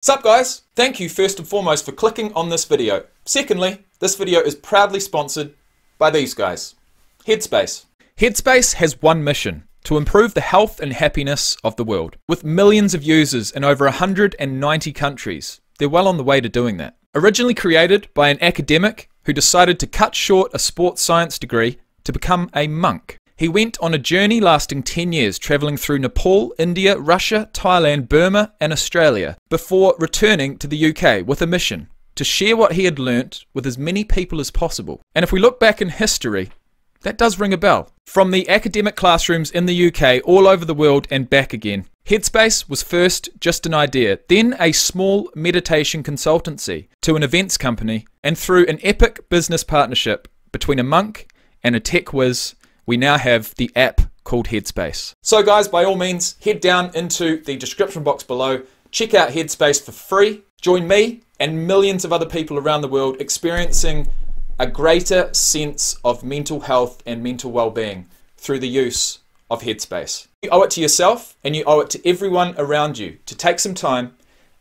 Sup guys, thank you first and foremost for clicking on this video. Secondly, this video is proudly sponsored by these guys, Headspace. Headspace has one mission: to improve the health and happiness of the world. With millions of users in over 190 countries, they're well on the way to doing that. Originally created by an academic who decided to cut short a sports science degree to become a monk. He went on a journey lasting 10 years, travelling through Nepal, India, Russia, Thailand, Burma and Australia, before returning to the UK with a mission to share what he had learnt with as many people as possible. And if we look back in history, that does ring a bell. From the academic classrooms in the UK, all over the world and back again. Headspace was first just an idea, then a small meditation consultancy to an events company, and through an epic business partnership between a monk and a tech whiz, we now have the app called Headspace. So guys, by all means, head down into the description box below, check out Headspace for free, join me and millions of other people around the world experiencing a greater sense of mental health and mental well-being through the use of Headspace. You owe it to yourself and you owe it to everyone around you to take some time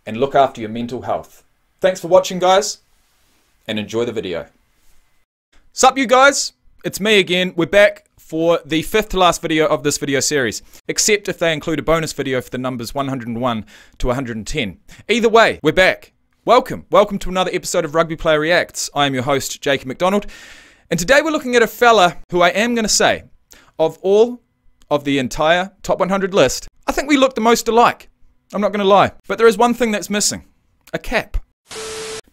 and look after your mental health. Thanks for watching guys, and enjoy the video. Sup you guys, it's me again. We're back for the 5th to last video of this video series, except if they include a bonus video for the numbers 101 to 110. Either way, we're back. Welcome to another episode of Rugby Player Reacts. I am your host, McDonald, and today we're looking at a fella who I am going to say, of all of the entire top 100 list, I think we look the most alike. I'm not going to lie, but there is one thing that's missing: a cap.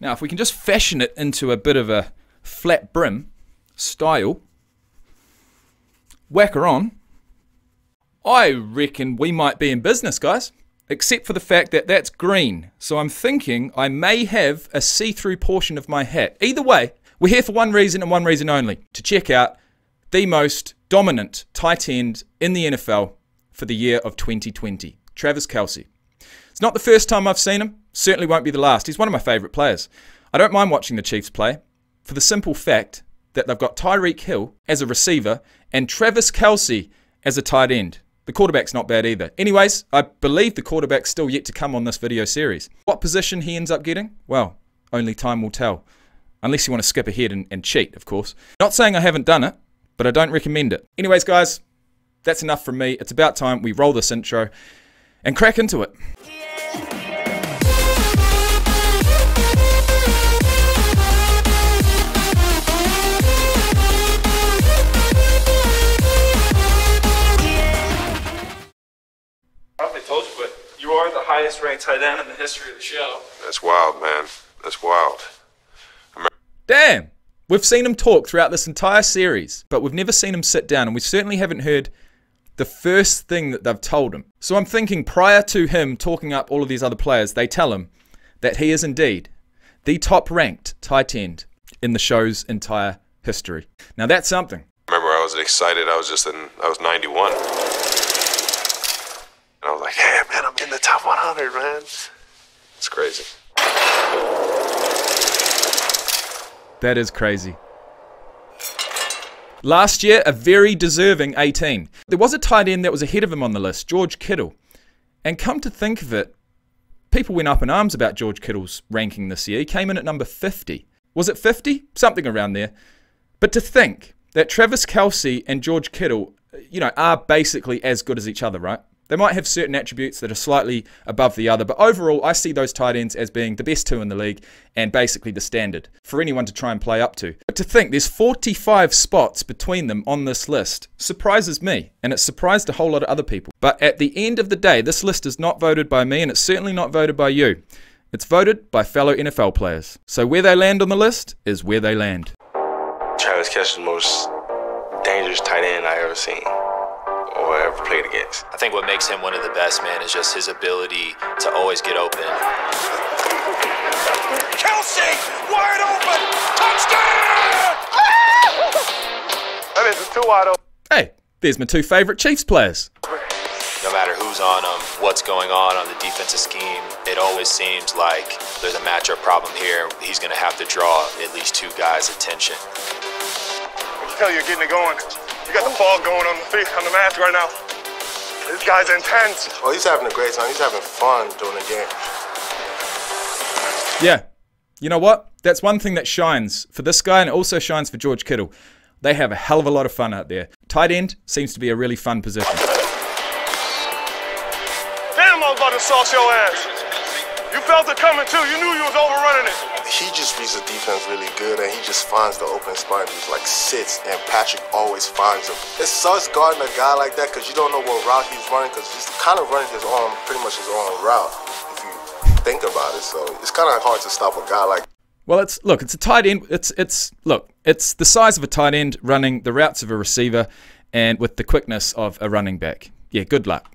Now, if we can just fashion it into a bit of a flat brim style, whack her on, I reckon we might be in business, guys. Except for the fact that that's green, so I'm thinking I may have a see-through portion of my hat. Either way, we're here for one reason and one reason only: to check out the most dominant tight end in the NFL for the year of 2020, TRAVIS KELCE. It's not the first time I've seen him, certainly won't be the last. He's one of my favourite players. I don't mind watching the Chiefs play for the simple fact that they've got Tyreek Hill as a receiver and TRAVIS KELCE as a tight end. The quarterback's not bad either. Anyways, I believe the quarterback's still yet to come on this video series. What position he ends up getting? Well, only time will tell. Unless you want to skip ahead and cheat, of course. Not saying I haven't done it, but I don't recommend it. Anyways, guys, that's enough from me. It's about time we roll this intro and crack into it. Highest ranked tight end in the history of the show. That's wild, man. That's wild. Damn! We've seen him talk throughout this entire series, but we've never seen him sit down, and we certainly haven't heard the first thing that they've told him. So I'm thinking prior to him talking up all of these other players, they tell him that he is indeed the top ranked tight end in the show's entire history. Now that's something. Remember, I was excited. I was 91. And I was like, yeah, man, I'm in the top 100, man. It's crazy. That is crazy. Last year, a very deserving 18. There was a tight end that was ahead of him on the list, George Kittle. And come to think of it, people went up in arms about George Kittle's ranking this year. He came in at number 50. Was it 50? Something around there. But to think that TRAVIS KELCE and George Kittle, you know, are basically as good as each other, right? They might have certain attributes that are slightly above the other, but overall I see those tight ends as being the best two in the league and basically the standard for anyone to try and play up to. But to think there's 45 spots between them on this list surprises me, and it surprised a whole lot of other people. But at the end of the day, this list is not voted by me, and it's certainly not voted by you. It's voted by fellow NFL players. So where they land on the list is where they land. TRAVIS KELCE is the most dangerous tight end I've ever seen or ever played against. I think what makes him one of the best, man, is just his ability to always get open. KELCE, wide open, touchdown! That is too wide open. Hey, there's my two favourite Chiefs players. No matter who's on him, what's going on the defensive scheme, it always seems like there's a matchup problem here. He's going to have to draw at least two guys' attention. I can tell you're getting it going. You got the ball going on the mat right now. This guy's intense. Oh, he's having a great time. He's having fun doing the game. Yeah. You know what? That's one thing that shines for this guy, and it also shines for George Kittle. They have a hell of a lot of fun out there. Tight end seems to be a really fun position. Damn, I was about to sauce your ass. You felt it coming too. You knew you was overrunning it. He just reads the defense really good, and he just finds the open spot and just like sits, and Patrick always finds him. It sucks guarding a guy like that because you don't know what route he's running, because he's kind of running his own, pretty much his own route, if you think about it. So it's kind of hard to stop a guy like. Well, it's a tight end. It's the size of a tight end running the routes of a receiver, and with the quickness of a running back. Yeah, good luck.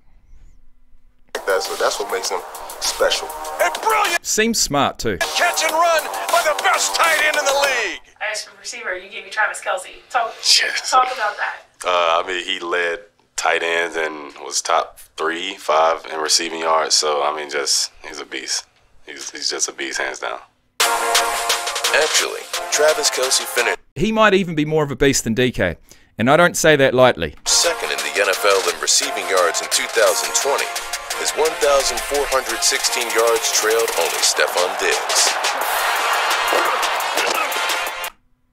That's what makes him special. And brilliant Seems smart too. catch and run by the best tight end in the league. As a receiver, you gave me TRAVIS KELCE. Talk about that. I mean, he led tight ends and was top 3, 5 in receiving yards. So, I mean, he's a beast. He's just a beast, hands down. Actually, TRAVIS KELCE finished He might even be more of a beast than DK, and I don't say that lightly. second in the NFL in receiving yards in 2020. His 1,416 yards trailed only Stephon Diggs.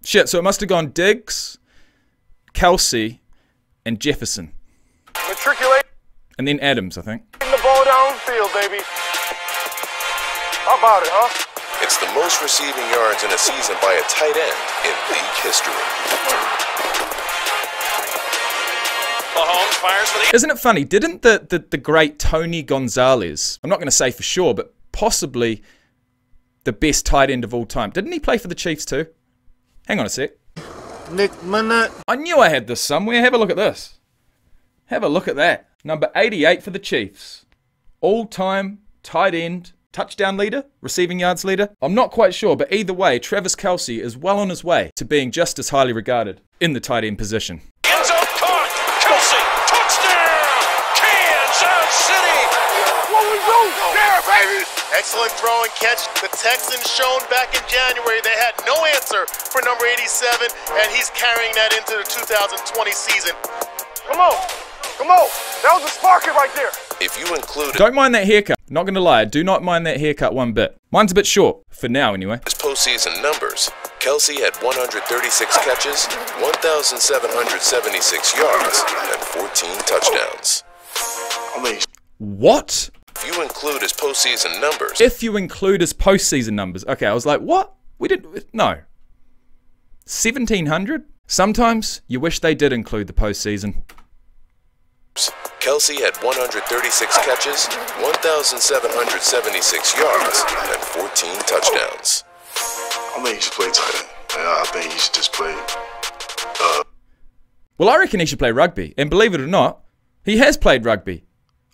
Shit, so it must have gone Diggs, Kelce, and Jefferson. Matriculate And then Adams, I think. the ball downfield, baby. How about it, huh? It's the most receiving yards in a season by a tight end in league history. Mahomes fires for the. Isn't it funny? Didn't the great Tony Gonzalez, I'm not going to say for sure, but possibly the best tight end of all time, didn't he play for the Chiefs too? Hang on a sec. Nick Minute. I knew I had this somewhere. Have a look at this. Have a look at that. Number 88 for the Chiefs. All-time tight end, touchdown leader, receiving yards leader. I'm not quite sure, but either way, TRAVIS KELCE is well on his way to being just as highly regarded in the tight end position. End zone caught. Kelce, touchdown, Kansas City. What we do? There, baby. Excellent throw and catch. The Texans shown back in January they had no answer for number 87, and he's carrying that into the 2020 season. Come on. Come on. That was a sparky right there. If you include Don't mind that haircut. Not going to lie, I do not mind that haircut one bit. Mine's a bit short, for now anyway. his postseason numbers, Kelce had 136 catches, 1,776 yards, and 14 touchdowns. I mean, What? If you include his postseason numbers, If you include his postseason numbers. Okay, I was like, what? We didn't, no. 1,700? Sometimes you wish they did include the postseason. Kelce had 136 catches, 1,776 yards, and 14 touchdowns. I mean, he should play tight end. I think he should just play. Well, I reckon he should play rugby. And believe it or not, he has played rugby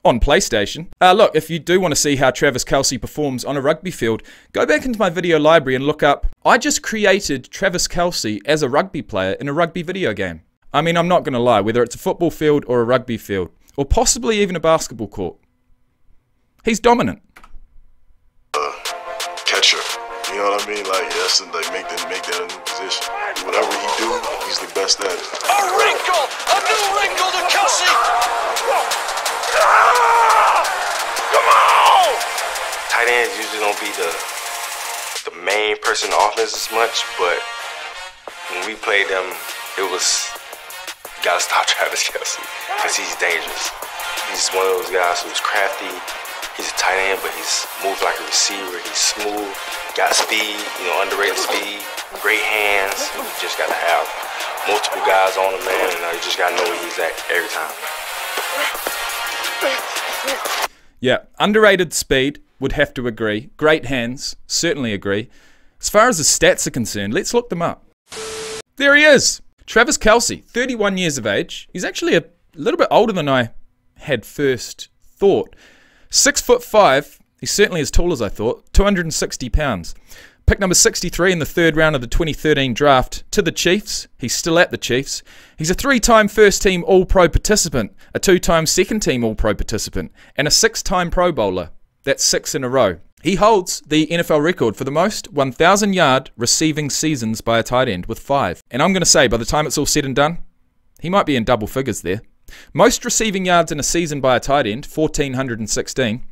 on PlayStation. Look, if you do want to see how TRAVIS KELCE performs on a rugby field, go back into my video library and look up. I just created TRAVIS KELCE as a rugby player in a rugby video game. I mean, I'm not going to lie, whether it's a football field or a rugby field, or possibly even a basketball court. He's dominant. Catcher. You know what I mean? Like, yes, and like make that a new position. Whatever he do, he's the best at it. A wrinkle. A new wrinkle to Kelce. Come on. Tight ends usually don't be the main person in the offense as much, but when we played them, it was, you gotta stop TRAVIS KELCE because he's dangerous. He's one of those guys who's crafty. He's a tight end, but he's moved like a receiver. He's smooth, got speed, underrated speed, great hands. You just gotta have multiple guys on him, man, and you just gotta know where he's at every time. Yeah, underrated speed, would have to agree. Great hands, certainly agree. As far as his stats are concerned, let's look them up. There he is! TRAVIS KELCE, 31 years of age. He's actually a little bit older than I had first thought. 6'5", he's certainly as tall as I thought, 260 pounds. Pick number 63 in the third round of the 2013 draft to the Chiefs. He's still at the Chiefs. He's a 3-time first-team All-Pro participant, a 2-time second-team All-Pro participant, and a 6-time Pro Bowler. That's 6 in a row. He holds the NFL record for the most 1,000-yard receiving seasons by a tight end with 5. And I'm going to say, by the time it's all said and done, he might be in double figures there. Most receiving yards in a season by a tight end, 1,416.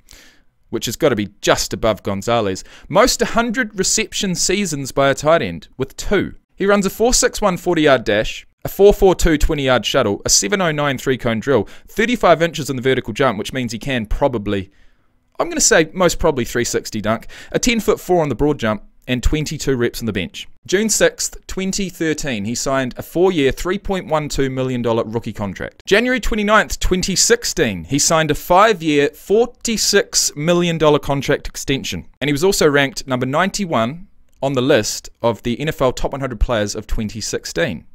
which has got to be just above Gonzalez. Most 100 reception seasons by a tight end, with 2. He runs a 4.61 40-yard dash, a 4.42 20-yard shuttle, a 7.09 3-cone drill, 35 inches on the vertical jump, which means he can probably, I'm going to say most probably 360 dunk, a 10'4" on the broad jump, and 22 reps on the bench. June 6th, 2013, he signed a 4-year, $3.12 million rookie contract. January 29th, 2016, he signed a 5-year, $46 million contract extension. And he was also ranked number 91 on the list of the NFL Top 100 Players of 2016,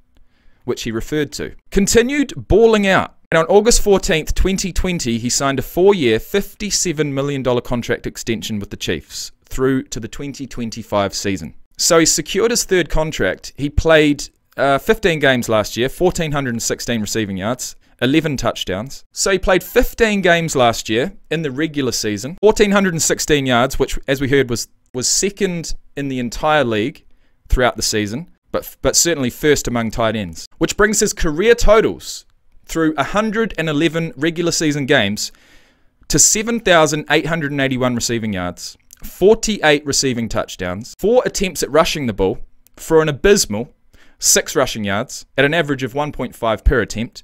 which he referred to. Continued balling out. And on August 14th, 2020, he signed a 4-year, $57 million contract extension with the Chiefs through to the 2025 season. So he secured his 3rd contract. He played 15 games last year, 1,416 receiving yards, 11 touchdowns. So he played 15 games last year in the regular season, 1,416 yards, which, as we heard, was second in the entire league throughout the season, but certainly first among tight ends, which brings his career totals through 111 regular season games to 7,881 receiving yards, 48 receiving touchdowns, 4 attempts at rushing the ball for an abysmal 6 rushing yards at an average of 1.5 per attempt,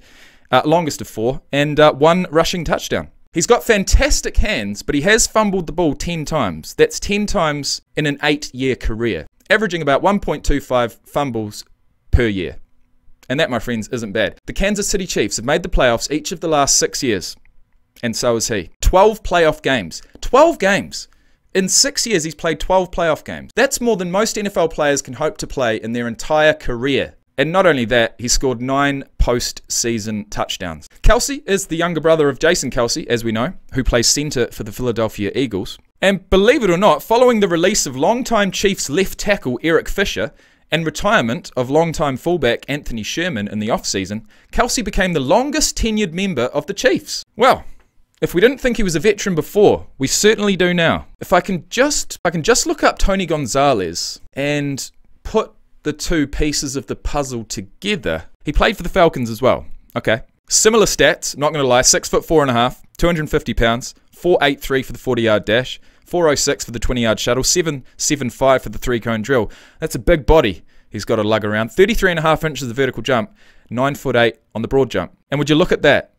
longest of 4, and 1 rushing touchdown. He's got fantastic hands, but he has fumbled the ball 10 times. That's 10 times in an 8-year career, averaging about 1.25 fumbles per year. And that, my friends, isn't bad. The Kansas City Chiefs have made the playoffs each of the last 6 years, and so has he. 12 playoff games. 12 games! In 6 years, he's played 12 playoff games. That's more than most NFL players can hope to play in their entire career. And not only that, he scored 9 post-season touchdowns. Kelce is the younger brother of Jason Kelce, as we know, who plays center for the Philadelphia Eagles. And believe it or not, following the release of longtime Chiefs left tackle Eric Fisher and retirement of longtime fullback Anthony Sherman in the offseason, Kelce became the longest tenured member of the Chiefs. Well, if we didn't think he was a veteran before, we certainly do now. If I can just look up Tony Gonzalez and put the 2 pieces of the puzzle together. He played for the Falcons as well. Okay. Similar stats, not going to lie. 6'4.5", 250 pounds, 4.83 for the 40-yard dash, 4.06 for the 20-yard shuttle, 7.75 for the 3-cone drill. That's a big body he's got to lug around. 33.5 inches of vertical jump, 9'8" on the broad jump. And would you look at that?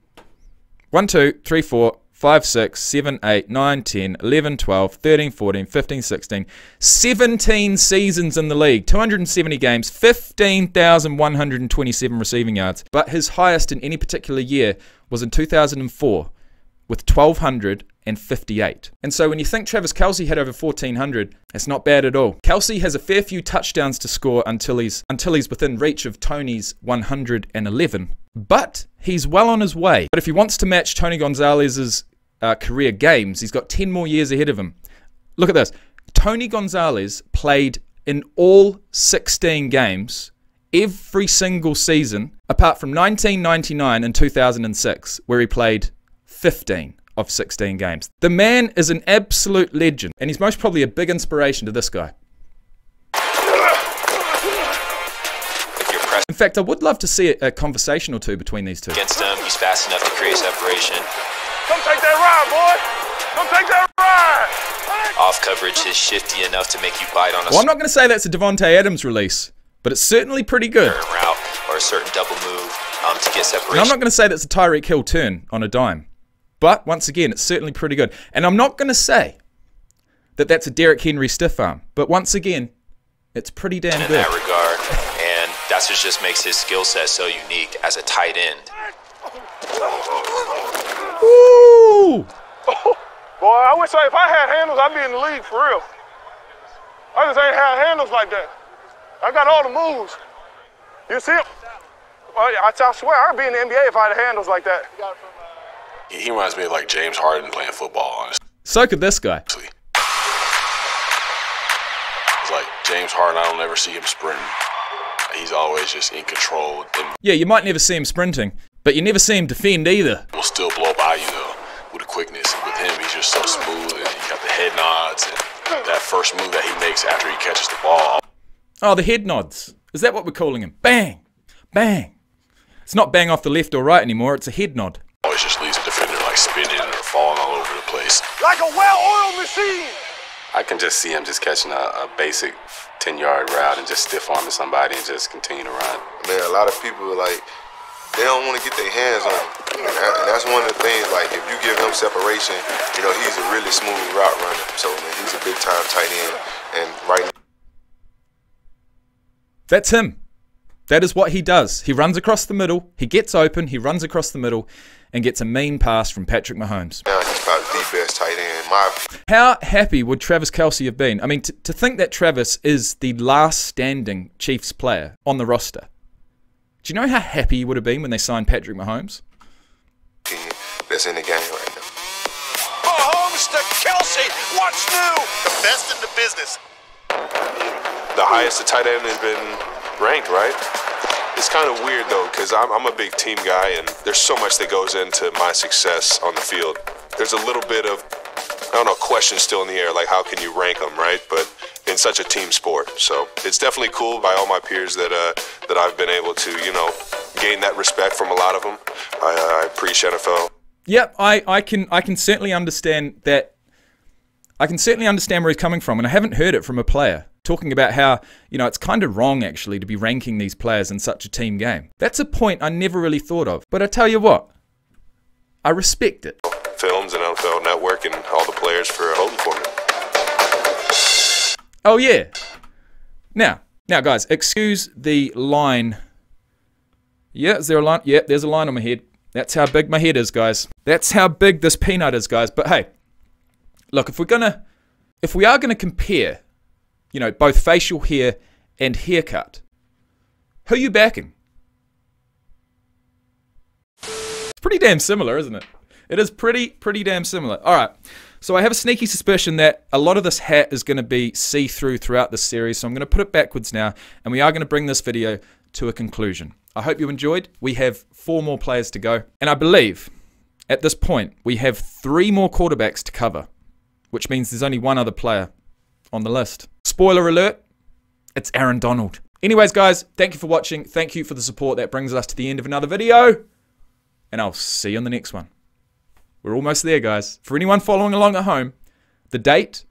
1, 2, 3, 4, 5, 6, 7, 8, 9, 10, 11, 12, 13, 14, 15, 16, 17 seasons in the league, 270 games, 15,127 receiving yards. But his highest in any particular year was in 2004 with 1,258. And so when you think Travis Kelce had over 1,400, that's not bad at all. Kelce has a fair few touchdowns to score until he's within reach of Tony's 111. But he's well on his way. But if he wants to match Tony Gonzalez's career games, he's got 10 more years ahead of him. Look at this. Tony Gonzalez played in all 16 games every single season, apart from 1999 and 2006, where he played 15 of 16 games. The man is an absolute legend, and he's most probably a big inspiration to this guy. In fact, I would love to see a conversation or two between these two. Against him, he's fast enough to create separation. Come take that ride, boy! Come take that ride! Off coverage is shifty enough to make you bite on a... Well, I'm not going to say that's a Devontae Adams release, but it's certainly pretty good. ...route or a certain double move to get separation. And I'm not going to say that's a Tyreek Hill turn on a dime, but once again, it's certainly pretty good. And I'm not going to say that that's a Derrick Henry stiff arm, but once again, it's pretty damn good. In that regard, and that's what just makes his skill set so unique as a tight end. Ooh! Boy, I wish if I had handles, I'd be in the league for real. I just ain't had handles like that. I got all the moves. You see it? I swear, I'd be in the NBA if I had handles like that. He reminds me of like James Harden playing football, honestly. So could this guy. It's like James Harden, I don't ever see him sprinting. He's always just in control. Yeah, you might never see him sprinting, but you never see him defend either. He'll still blow by you though, with the quickness. With him, he's just so smooth, and he got the head nods, and that first move that he makes after he catches the ball. Oh, the head nods. Is that what we're calling him? Bang! Bang! It's not bang off the left or right anymore, it's a head nod. Always just leaves a defender like spinning or falling all over the place. like a well-oiled machine. I can just see him just catching a basic 10-yard route and just stiff arming somebody and just continue to run. Man, a lot of people, like, they don't want to get their hands on him. And that's one of the things, like, if you give him separation, you know, he's a really smooth route runner. So, man, he's a big-time tight end. And right now, that's him. That is what he does. He runs across the middle, he gets open, he runs across the middle, and gets a mean pass from Patrick Mahomes. now he's about the best tight end. How happy would TRAVIS KELCE have been? I mean, to think that Travis is the last standing Chiefs player on the roster. Do you know how happy he would have been when they signed Patrick Mahomes? That's in the game right now. Mahomes to Kelce. What's new? The best in the business. The highest the tight end has been ranked, right? It's kind of weird, though, because I'm a big team guy, and there's so much that goes into my success on the field. There's a little bit of, I don't know, question still in the air, like how can you rank them, right? But in such a team sport. So it's definitely cool by all my peers that I've been able to, you know, gain that respect from a lot of them. I appreciate NFL. Yep, I can certainly understand that. I can certainly understand where he's coming from, and I haven't heard it from a player talking about how, you know, it's kind of wrong actually to be ranking these players in such a team game. That's a point I never really thought of. But I tell you what, I respect it. Films and NFL Network and all the players for voting for me. Oh yeah. Now guys, excuse the line. Yeah, is there a line? Yeah, there's a line on my head. That's how big my head is, guys. That's how big this peanut is, guys. But hey, look, if we are gonna compare, you know, both facial hair and haircut, who are you backing? It's pretty damn similar, isn't it? It is pretty damn similar. All right, so I have a sneaky suspicion that a lot of this hat is going to be see-through throughout this series, so I'm going to put it backwards now, and we are going to bring this video to a conclusion. I hope you enjoyed. We have 4 more players to go, and I believe at this point we have 3 more quarterbacks to cover, which means there's only 1 other player on the list. Spoiler alert, it's Aaron Donald. Anyways, guys, thank you for watching. Thank you for the support. That brings us to the end of another video, and I'll see you in the next one. We're almost there, guys. For anyone following along at home, the date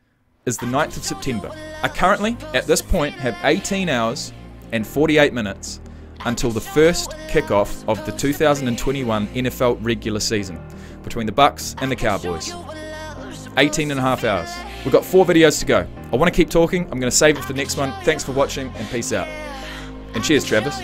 is the 9th of September. I currently, at this point, have 18 hours and 48 minutes until the first kickoff of the 2021 NFL regular season between the Bucs and the Cowboys. 18 and a half hours. We've got 4 videos to go. I want to keep talking. I'm going to save it for the next one. Thanks for watching, and peace out. And cheers, Travis.